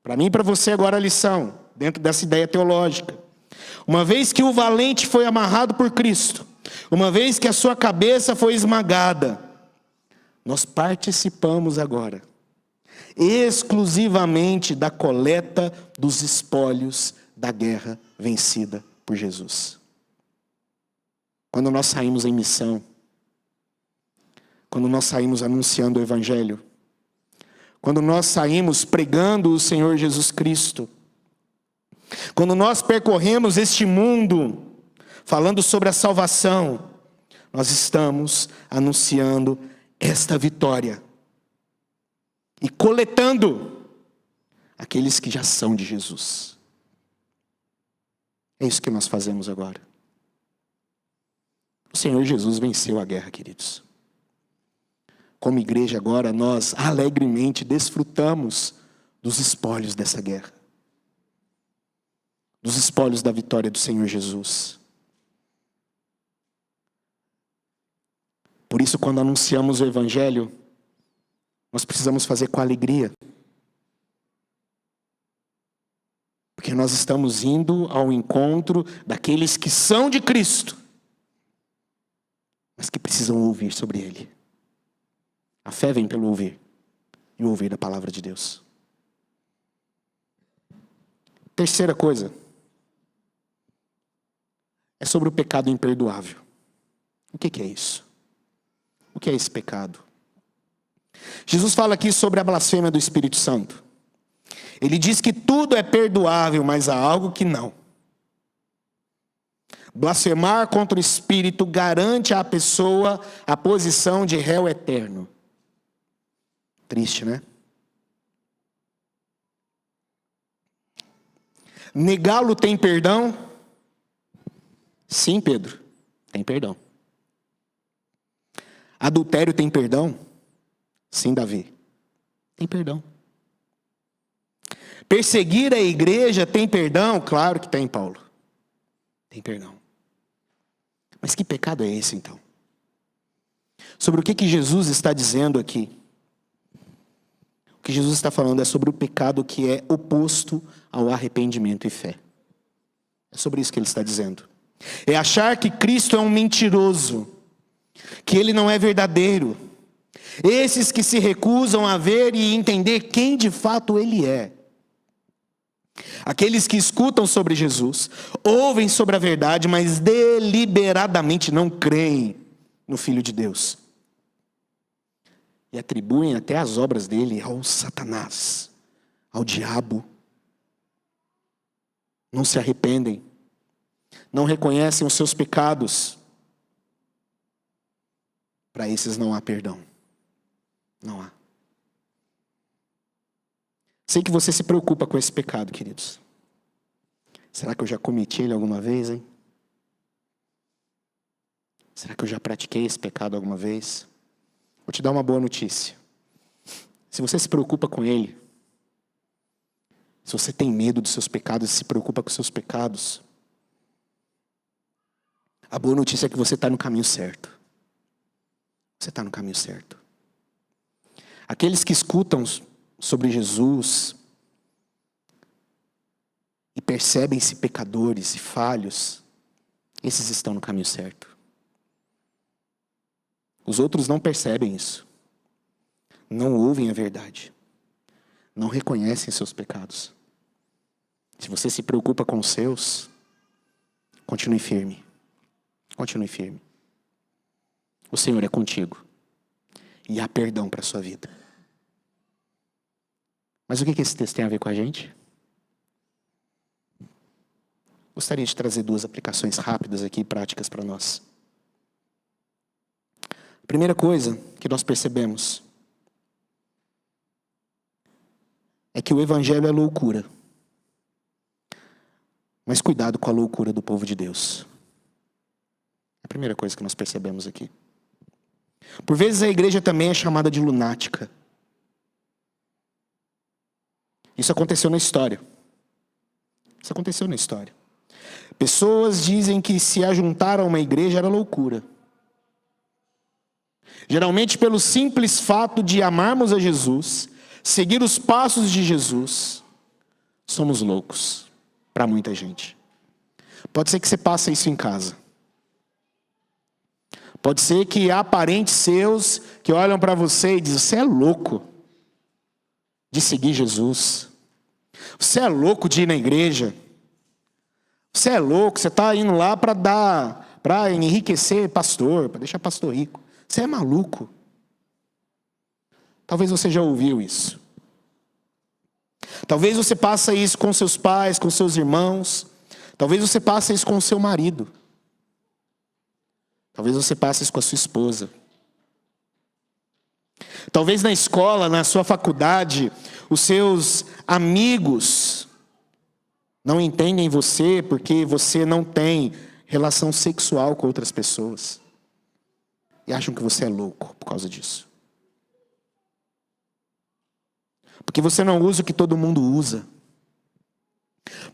para mim e para você agora a lição, dentro dessa ideia teológica. Uma vez que o valente foi amarrado por Cristo, uma vez que a sua cabeça foi esmagada, nós participamos agora exclusivamente da coleta dos espólios da guerra vencida por Jesus. Quando nós saímos em missão, quando nós saímos anunciando o Evangelho, quando nós saímos pregando o Senhor Jesus Cristo, quando nós percorremos este mundo falando sobre a salvação, nós estamos anunciando esta vitória e coletando aqueles que já são de Jesus. É isso que nós fazemos agora. O Senhor Jesus venceu a guerra, queridos. Como igreja agora, nós alegremente desfrutamos dos espólios dessa guerra. Dos espólios da vitória do Senhor Jesus. Por isso, quando anunciamos o Evangelho, nós precisamos fazer com alegria. Porque nós estamos indo ao encontro daqueles que são de Cristo, mas que precisam ouvir sobre Ele. A fé vem pelo ouvir, e ouvir a palavra de Deus. Terceira coisa, é sobre o pecado imperdoável. O que é isso? O que é esse pecado? Jesus fala aqui sobre a blasfêmia do Espírito Santo. Ele diz que tudo é perdoável, mas há algo que não. Blasfemar contra o Espírito garante à pessoa a posição de réu eterno. Triste, né? Negá-lo tem perdão? Sim, Pedro, tem perdão. Adultério tem perdão? Sim, Davi, tem perdão. Perseguir a igreja tem perdão? Claro que tem, Paulo. Tem perdão. Mas que pecado é esse, então? Sobre o que Jesus está dizendo aqui? O que Jesus está falando é sobre o pecado que é oposto ao arrependimento e fé. É sobre isso que ele está dizendo. É achar que Cristo é um mentiroso, que ele não é verdadeiro. Esses que se recusam a ver e entender quem de fato ele é. Aqueles que escutam sobre Jesus, ouvem sobre a verdade, mas deliberadamente não creem no Filho de Deus. E atribuem até as obras dele ao Satanás, ao diabo. Não se arrependem, não reconhecem os seus pecados. Para esses não há perdão. Não há. Sei que você se preocupa com esse pecado, queridos. Será que eu já cometi ele alguma vez, hein? Será que eu já pratiquei esse pecado alguma vez? Vou te dar uma boa notícia. Se você se preocupa com ele, se você tem medo dos seus pecados e se preocupa com os seus pecados, a boa notícia é que você está no caminho certo. Você está no caminho certo. Aqueles que escutam sobre Jesus e percebem-se pecadores e falhos, esses estão no caminho certo. Os outros não percebem isso. Não ouvem a verdade. Não reconhecem seus pecados. Se você se preocupa com os seus, continue firme. Continue firme. O Senhor é contigo. E há perdão para a sua vida. Mas o que esse texto tem a ver com a gente? Gostaria de trazer 2 aplicações rápidas aqui, práticas para nós. A primeira coisa que nós percebemos é que o Evangelho é loucura. Mas cuidado com a loucura do povo de Deus. É a primeira coisa que nós percebemos aqui. Por vezes a igreja também é chamada de lunática. Isso aconteceu na história. Isso aconteceu na história. Pessoas dizem que se ajuntar a uma igreja era loucura. Geralmente pelo simples fato de amarmos a Jesus, seguir os passos de Jesus, somos loucos para muita gente. Pode ser que você passe isso em casa. Pode ser que há parentes seus que olham para você e dizem: você é louco de seguir Jesus. Você é louco de ir na igreja. Você é louco, você está indo lá para enriquecer pastor, para deixar pastor rico. Você é maluco. Talvez você já ouviu isso. Talvez você passe isso com seus pais, com seus irmãos. Talvez você passe isso com o seu marido. Talvez você passe isso com a sua esposa. Talvez na escola, na sua faculdade, os seus amigos não entendem você porque você não tem relação sexual com outras pessoas. E acham que você é louco por causa disso. Porque você não usa o que todo mundo usa.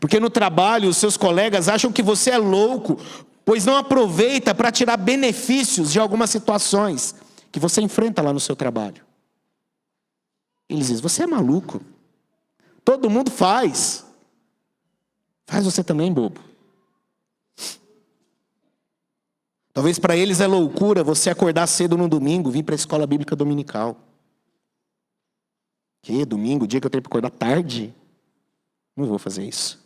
Porque no trabalho os seus colegas acham que você é louco, pois não aproveita para tirar benefícios de algumas situações que você enfrenta lá no seu trabalho. Eles dizem: você é maluco. Todo mundo faz. Faz você também, bobo. Talvez para eles é loucura você acordar cedo no domingo, vir para a escola bíblica dominical. Que domingo, dia que eu tenho para acordar tarde? Não vou fazer isso.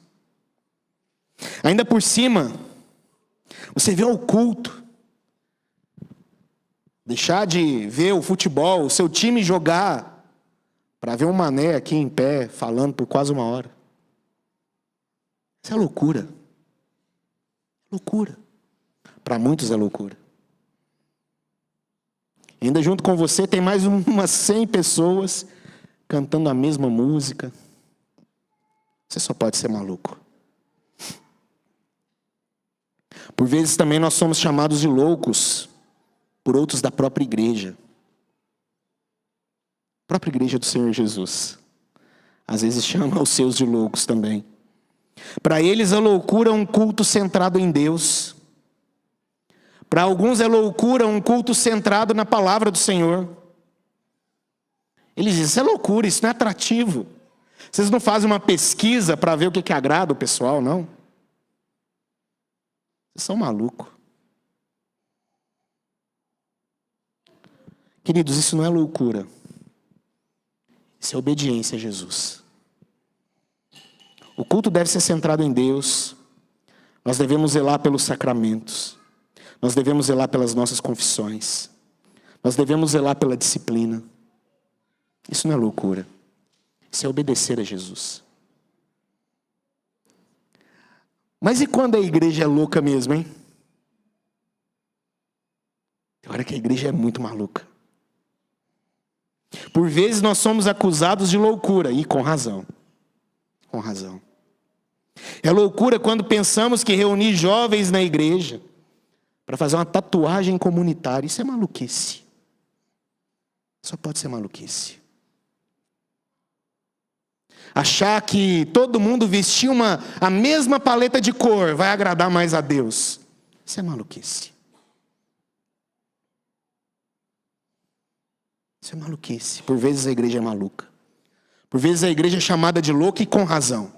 Ainda por cima, você vê o culto. Deixar de ver o futebol, o seu time jogar, para ver um mané aqui em pé, falando por quase 1 hora. Isso é loucura. Loucura. Para muitos é loucura. E ainda junto com você tem mais umas 100 pessoas cantando a mesma música. Você só pode ser maluco. Por vezes também nós somos chamados de loucos por outros da própria igreja. A própria igreja do Senhor Jesus. Às vezes chama os seus de loucos também. Para eles a loucura é um culto centrado em Deus. Para alguns é loucura um culto centrado na palavra do Senhor. Eles dizem, isso é loucura, isso não é atrativo. Vocês não fazem uma pesquisa para ver o que agrada o pessoal, não? Vocês são malucos. Queridos, isso não é loucura. Isso é obediência a Jesus. O culto deve ser centrado em Deus. Nós devemos zelar pelos sacramentos. Nós devemos zelar pelas nossas confissões. Nós devemos zelar pela disciplina. Isso não é loucura. Isso é obedecer a Jesus. Mas e quando a igreja é louca mesmo, hein? Tem hora que a igreja é muito maluca. Por vezes nós somos acusados de loucura, e com razão. Com razão. É loucura quando pensamos que reunir jovens na igreja para fazer uma tatuagem comunitária, isso é maluquice. Só pode ser maluquice. Achar que todo mundo vestir a mesma paleta de cor vai agradar mais a Deus, isso é maluquice. Isso é maluquice. Por vezes a igreja é maluca. Por vezes a igreja é chamada de louca e com razão.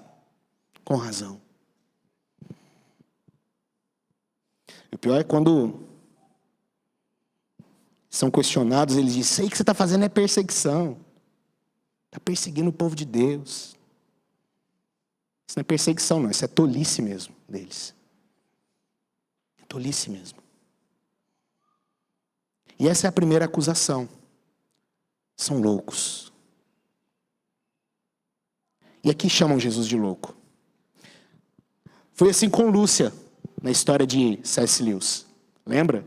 Com razão. E o pior é quando são questionados, eles dizem, isso aí que você está fazendo é perseguição. Está perseguindo o povo de Deus. Isso não é perseguição não, isso é tolice mesmo deles. É tolice mesmo. E essa é a primeira acusação. São loucos. E aqui chamam Jesus de louco. Foi assim com Lúcia, na história de C.S. Lewis. Lembra?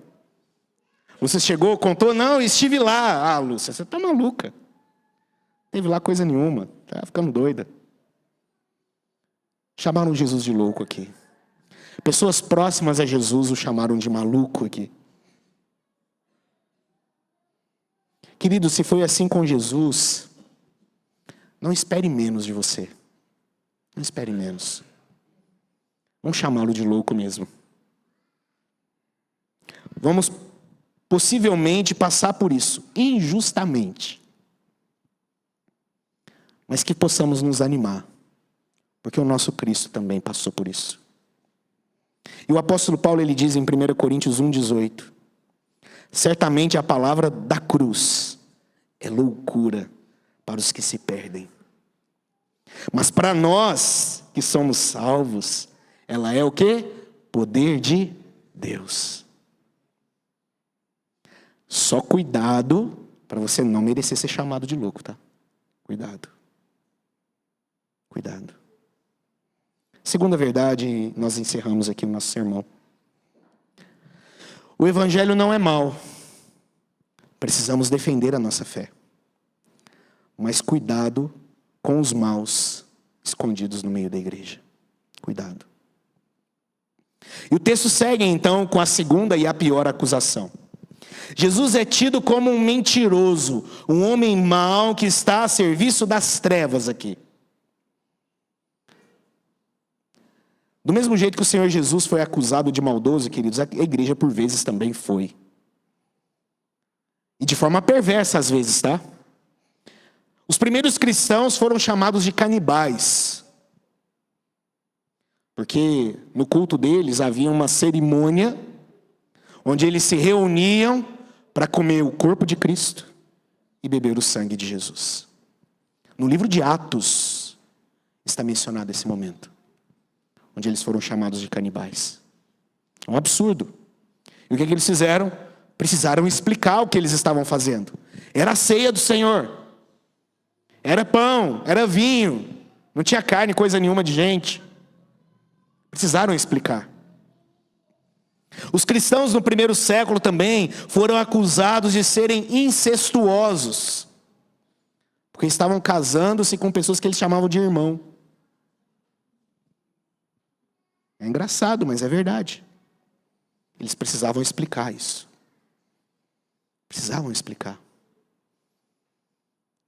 Lúcia chegou, contou, não, estive lá. Ah, Lúcia, você está maluca. Não teve lá coisa nenhuma. Está ficando doida. Chamaram Jesus de louco aqui. Pessoas próximas a Jesus o chamaram de maluco aqui. Querido, se foi assim com Jesus, não espere menos de você. Não espere menos. Vamos chamá-lo de louco mesmo. Vamos possivelmente passar por isso, injustamente. Mas que possamos nos animar, porque o nosso Cristo também passou por isso. E o apóstolo Paulo, ele diz em 1 Coríntios 1,18, certamente a palavra da cruz é loucura para os que se perdem. Mas para nós que somos salvos, ela é o quê? Poder de Deus. Só cuidado para você não merecer ser chamado de louco, tá? Cuidado. Cuidado. Segunda verdade, nós encerramos aqui o nosso sermão. O evangelho não é mau. Precisamos defender a nossa fé. Mas cuidado com os maus escondidos no meio da igreja. Cuidado. E o texto segue então com a segunda e a pior acusação. Jesus é tido como um mentiroso, um homem mau que está a serviço das trevas aqui. Do mesmo jeito que o Senhor Jesus foi acusado de maldoso, queridos, a igreja por vezes também foi. E de forma perversa às vezes, tá? Os primeiros cristãos foram chamados de canibais. Porque no culto deles havia uma cerimônia onde eles se reuniam para comer o corpo de Cristo e beber o sangue de Jesus. No livro de Atos está mencionado esse momento, onde eles foram chamados de canibais. É um absurdo. E o que eles fizeram? Precisaram explicar o que eles estavam fazendo. Era a ceia do Senhor. Era pão, era vinho. Não tinha carne, coisa nenhuma de gente. Precisaram explicar. Os cristãos no primeiro século também foram acusados de serem incestuosos. Porque estavam casando-se com pessoas que eles chamavam de irmão. É engraçado, mas é verdade. Eles precisavam explicar isso. Precisavam explicar.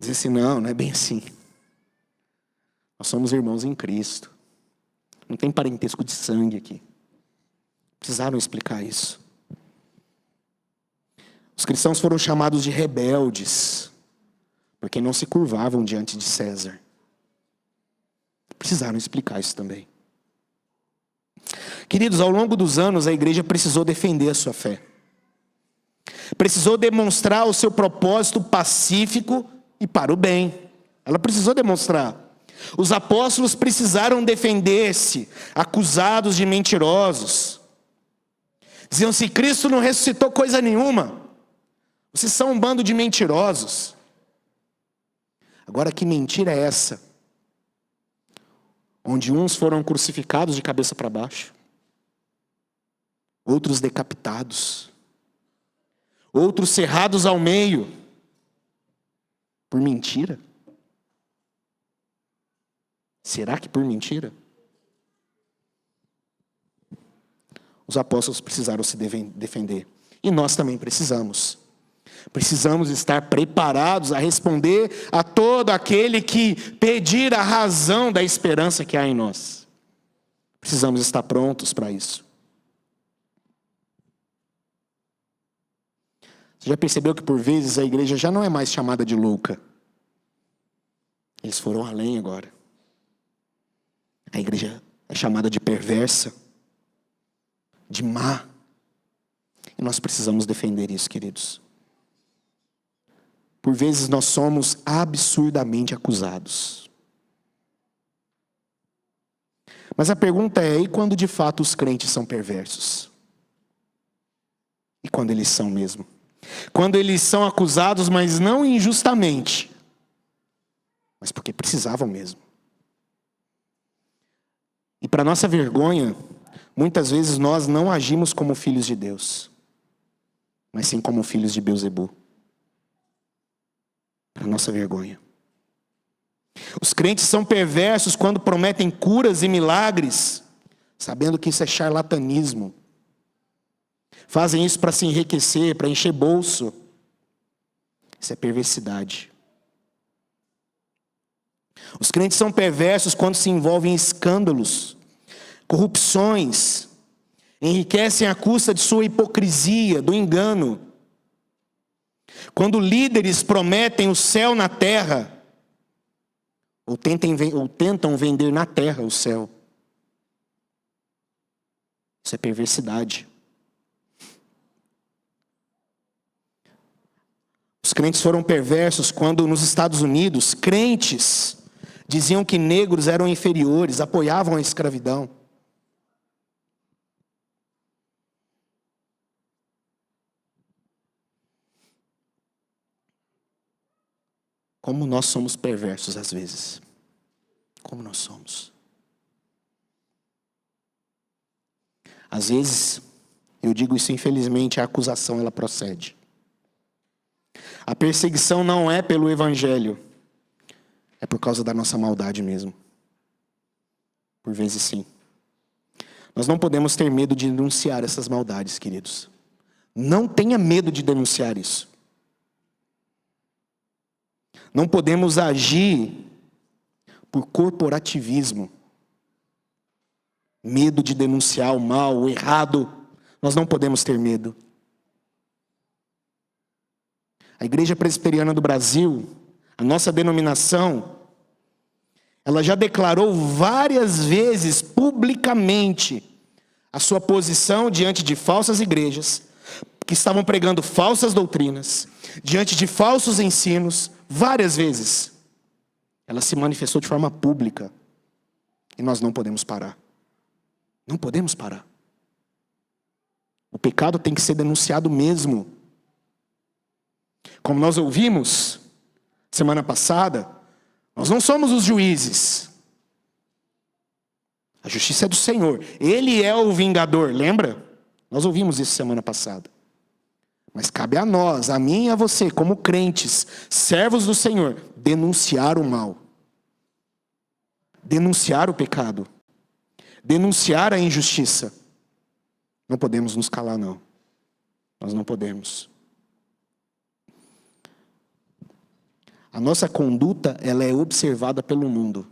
Dizer assim, não é bem assim. Nós somos irmãos em Cristo. Não tem parentesco de sangue aqui. Precisaram explicar isso. Os cristãos foram chamados de rebeldes, porque não se curvavam diante de César. Precisaram explicar isso também. Queridos, ao longo dos anos, a igreja precisou defender a sua fé. Precisou demonstrar o seu propósito pacífico e para o bem. Ela precisou demonstrar. Os apóstolos precisaram defender-se, acusados de mentirosos. Diziam assim, Cristo não ressuscitou coisa nenhuma. Vocês são um bando de mentirosos. Agora, que mentira é essa? Onde uns foram crucificados de cabeça para baixo, outros decapitados, outros cerrados ao meio, por mentira? Será que por mentira? Os apóstolos precisaram se defender. E nós também precisamos. Precisamos estar preparados a responder a todo aquele que pedir a razão da esperança que há em nós. Precisamos estar prontos para isso. Você já percebeu que por vezes a igreja já não é mais chamada de louca? Eles foram além agora. A igreja é chamada de perversa, de má. E nós precisamos defender isso, queridos. Por vezes nós somos absurdamente acusados. Mas a pergunta é, e quando de fato os crentes são perversos? E quando eles são mesmo? Quando eles são acusados, mas não injustamente, mas porque precisavam mesmo. E para nossa vergonha, muitas vezes nós não agimos como filhos de Deus, mas sim como filhos de Beelzebu. Para nossa vergonha. Os crentes são perversos quando prometem curas e milagres, sabendo que isso é charlatanismo. Fazem isso para se enriquecer, para encher bolso. Isso é perversidade. Os crentes são perversos quando se envolvem em escândalos, corrupções, enriquecem à custa de sua hipocrisia, do engano. Quando líderes prometem o céu na terra, ou tentam vender na terra o céu. Isso é perversidade. Os crentes foram perversos quando nos Estados Unidos, crentes diziam que negros eram inferiores, apoiavam a escravidão. Como nós somos perversos às vezes. Como nós somos. Às vezes, eu digo isso infelizmente, a acusação ela procede. A perseguição não é pelo evangelho. É por causa da nossa maldade mesmo. Por vezes sim. Nós não podemos ter medo de denunciar essas maldades, queridos. Não tenha medo de denunciar isso. Não podemos agir por corporativismo. Medo de denunciar o mal, o errado. Nós não podemos ter medo. A Igreja Presbiteriana do Brasil, a nossa denominação, ela já declarou várias vezes publicamente a sua posição diante de falsas igrejas que estavam pregando falsas doutrinas, diante de falsos ensinos. Várias vezes, ela se manifestou de forma pública. E nós não podemos parar. Não podemos parar. O pecado tem que ser denunciado mesmo. Como nós ouvimos semana passada, nós não somos os juízes. A justiça é do Senhor. Ele é o vingador, lembra? Nós ouvimos isso semana passada. Mas cabe a nós, a mim e a você, como crentes, servos do Senhor, denunciar o mal. Denunciar o pecado. Denunciar a injustiça. Não podemos nos calar, não. Nós não podemos. A nossa conduta, ela é observada pelo mundo.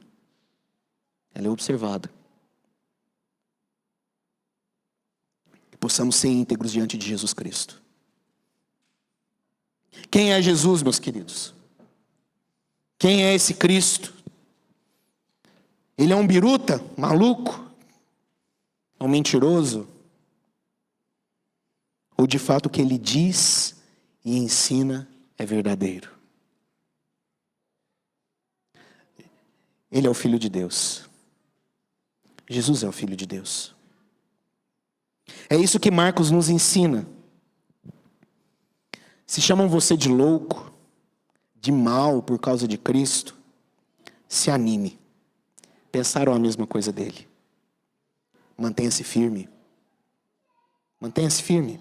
Ela é observada. Que possamos ser íntegros diante de Jesus Cristo. Quem é Jesus, meus queridos? Quem é esse Cristo? Ele é um biruta, maluco? É um mentiroso? Ou de fato o que ele diz e ensina é verdadeiro? Ele é o Filho de Deus. Jesus é o Filho de Deus. É isso que Marcos nos ensina. Se chamam você de louco, de mal por causa de Cristo, se anime. Pensaram a mesma coisa dele. Mantenha-se firme. Mantenha-se firme.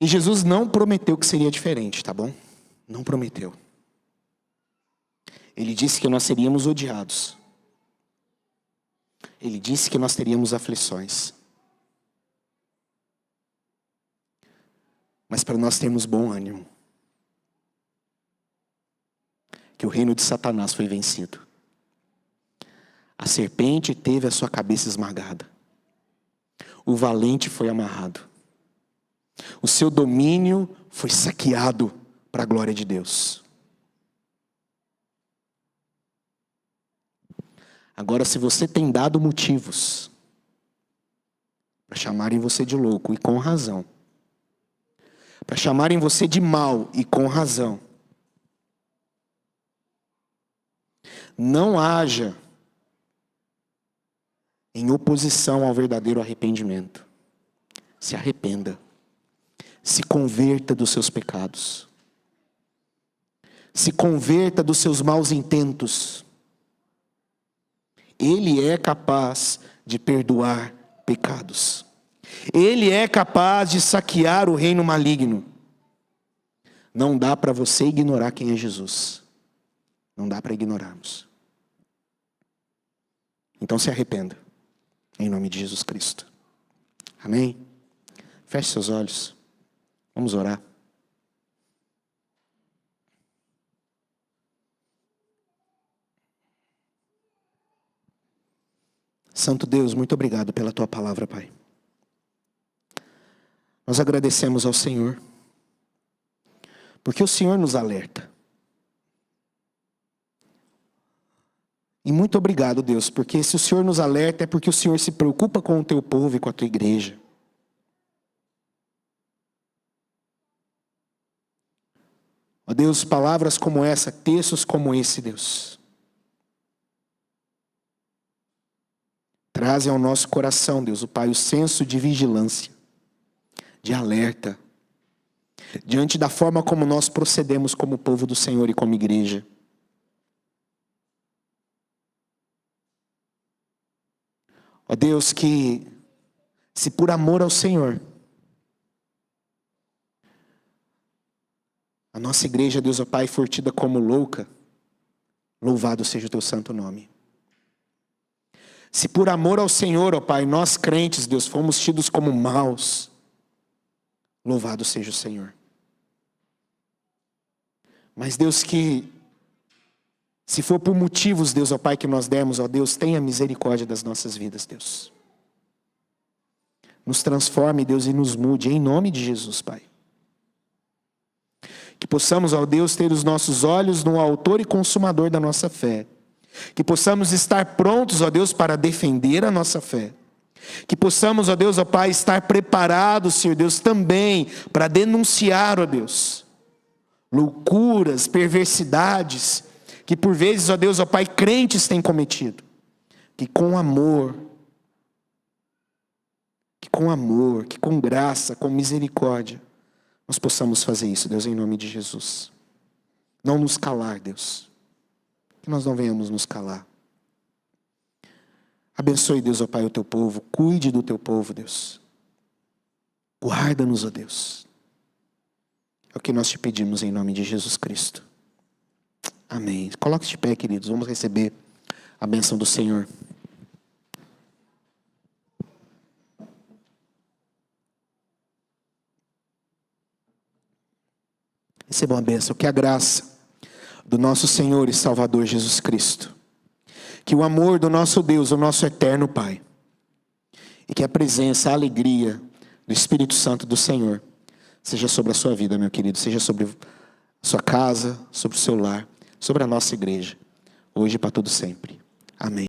E Jesus não prometeu que seria diferente, tá bom? Não prometeu. Ele disse que nós seríamos odiados. Ele disse que nós teríamos aflições. Mas para nós termos bom ânimo. Que o reino de Satanás foi vencido. A serpente teve a sua cabeça esmagada. O valente foi amarrado. O seu domínio foi saqueado para a glória de Deus. Agora, se você tem dado motivos para chamarem você de louco, e com razão, para chamarem você de mal, e com razão, não haja em oposição ao verdadeiro arrependimento. Se arrependa. Se converta dos seus pecados. Se converta dos seus maus intentos. Ele é capaz de perdoar pecados. Ele é capaz de saquear o reino maligno. Não dá para você ignorar quem é Jesus. Não dá para ignorarmos. Então se arrependa. Em nome de Jesus Cristo. Amém? Feche seus olhos. Vamos orar. Santo Deus, muito obrigado pela tua palavra, Pai. Nós agradecemos ao Senhor, porque o Senhor nos alerta. E muito obrigado, Deus, porque se o Senhor nos alerta é porque o Senhor se preocupa com o teu povo e com a tua igreja. Ó Deus, palavras como essa, textos como esse, Deus, trazem ao nosso coração, Deus, o Pai, o senso de vigilância, de alerta, diante da forma como nós procedemos como povo do Senhor e como igreja. Ó Deus, que se por amor ao Senhor, a nossa igreja, Deus, ó Pai, for tida como louca, louvado seja o teu santo nome. Se por amor ao Senhor, ó Pai, nós crentes, Deus, fomos tidos como maus, louvado seja o Senhor. Mas Deus, que se for por motivos, Deus, ó Pai, que nós demos, ó Deus, tenha misericórdia das nossas vidas, Deus. Nos transforme, Deus, e nos mude, em nome de Jesus, Pai. Que possamos, ó Deus, ter os nossos olhos no autor e consumador da nossa fé. Que possamos estar prontos, ó Deus, para defender a nossa fé. Que possamos, ó Deus, ó Pai, estar preparados, Senhor Deus, também para denunciar, ó Deus, loucuras, perversidades, que por vezes, ó Deus, ó Pai, crentes têm cometido. Que com amor, que com graça, com misericórdia, nós possamos fazer isso, Deus, em nome de Jesus. Não nos calar, Deus. Que nós não venhamos nos calar. Abençoe, Deus, ó Pai, o teu povo. Cuide do teu povo, Deus. Guarda-nos, ó Deus. É o que nós te pedimos em nome de Jesus Cristo. Amém. Coloque-se de pé, queridos. Vamos receber a bênção do Senhor. Recebam a bênção. Que a graça do nosso Senhor e Salvador Jesus Cristo, que o amor do nosso Deus, o nosso eterno Pai, e que a presença, a alegria do Espírito Santo do Senhor seja sobre a sua vida, meu querido, seja sobre a sua casa, sobre o seu lar, sobre a nossa igreja, hoje e para todo sempre. Amém.